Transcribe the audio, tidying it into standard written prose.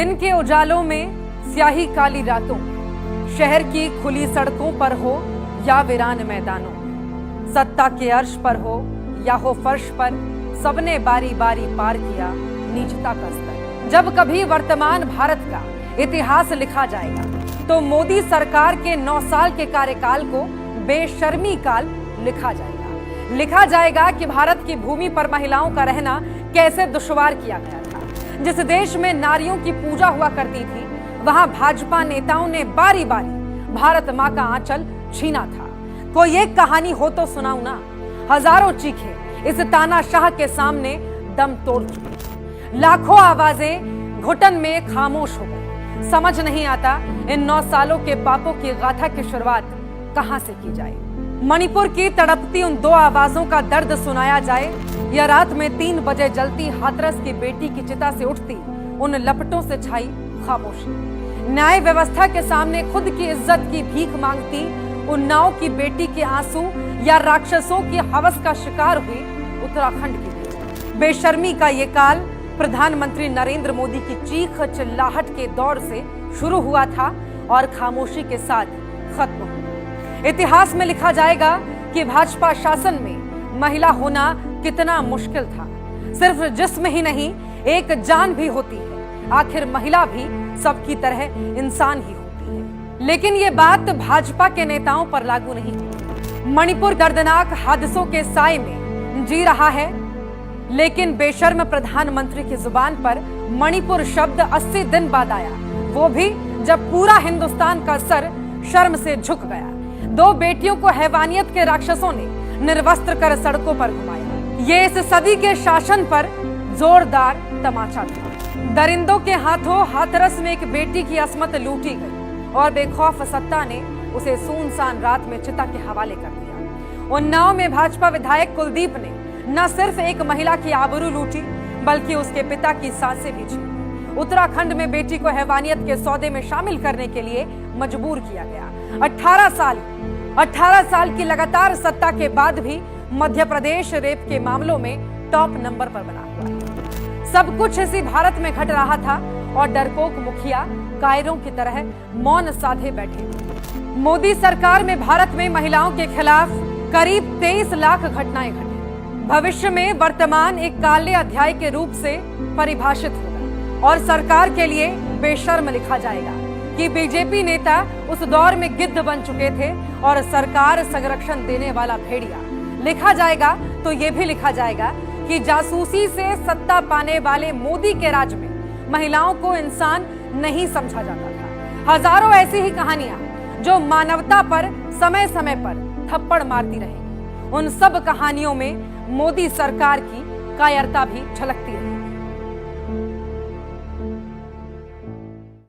दिन के उजालों में, स्याही काली रातों, शहर की खुली सड़कों पर हो या वीरान मैदानों, सत्ता के अर्श पर हो या हो फर्श पर, सबने बारी बारी पार किया नीचता का स्तर। जब कभी वर्तमान भारत का इतिहास लिखा जाएगा तो मोदी सरकार के 9 साल के कार्यकाल को बेशर्मी काल लिखा जाएगा। लिखा जाएगा कि भारत की भूमि पर महिलाओं का रहना कैसे दुश्वार किया गया था। जिस देश में नारियों की पूजा हुआ करती थी, वहां भाजपा नेताओं ने बारी बारी भारत मां का आंचल छीना था। कोई एक कहानी हो तो सुनाऊं ना। हजारों चीखे इस तानाशाह के सामने दम तोड़ चुकी। लाखों आवाजें घुटन में खामोश हो गई। समझ नहीं आता इन 9 सालों के पापों की गाथा की शुरुआत कहां से की जाए। मणिपुर की तड़पती उन 2 आवाजों का दर्द सुनाया जाए या रात में 3 बजे जलती हाथरस की बेटी की चिता से उठती उन लपटों से छाई खामोशी। न्याय व्यवस्था के सामने खुद की इज्जत की भीख मांगती उन्नाव की बेटी के आंसू या राक्षसों की हवस का शिकार हुई उत्तराखंड की बेटी। बेशर्मी का ये काल प्रधानमंत्री नरेंद्र मोदी की चीख चिल्लाहट के दौर से शुरू हुआ था और खामोशी के साथ खत्म हुआ। इतिहास में लिखा जाएगा कि भाजपा शासन में महिला होना कितना मुश्किल था। सिर्फ जिस्म ही नहीं, एक जान भी होती है। आखिर महिला भी सबकी तरह इंसान ही होती है। लेकिन ये बात भाजपा के नेताओं पर लागू नहीं होती। मणिपुर दर्दनाक हादसों के साए में जी रहा है, लेकिन बेशर्म प्रधानमंत्री की जुबान पर मणिपुर शब्द 80 दिन बाद आया, वो भी जब पूरा हिंदुस्तान का सर शर्म से झुक गया। 2 बेटियों को हैवानियत के राक्षसों ने निर्वस्त्र कर सड़कों पर घुमाया। ये इस सदी के शासन पर जोरदार तमाचा था। दरिंदों के हाथों हाथरस में एक बेटी की अस्मत लूटी गई और बेखौफ सत्ता ने उसे सुनसान रात में चिता के हवाले कर दिया। उन्नाव में भाजपा विधायक कुलदीप ने न सिर्फ एक महिला की आबरू लूटी, बल्कि उसके पिता की सांसें भी छीनी। उत्तराखंड में बेटी को हैवानियत के सौदे में शामिल करने के लिए मजबूर किया गया। 18 साल की लगातार सत्ता के बाद भी मध्य प्रदेश रेप के मामलों में टॉप नंबर पर बना हुआ है। सब कुछ इसी भारत में घट रहा था और डरपोक मुखिया कायरों की तरह मौन साधे बैठे। मोदी सरकार में भारत में महिलाओं के खिलाफ करीब 23 लाख घटनाएं घटी। भविष्य में वर्तमान एक काले अध्याय के रूप से परिभाषित होगा और सरकार के लिए बेशर्म लिखा जाएगा कि बीजेपी नेता उस दौर में गिद्ध बन चुके थे और सरकार संरक्षण देने वाला भेड़िया। लिखा जाएगा तो यह भी लिखा जाएगा कि जासूसी से सत्ता पाने वाले मोदी के राज में महिलाओं को इंसान नहीं समझा जाता था। हजारों ऐसी ही कहानियां जो मानवता पर समय समय पर थप्पड़ मारती रहेंगी। उन सब कहानियों में मोदी सरकार की कायरता भी झलकती रही।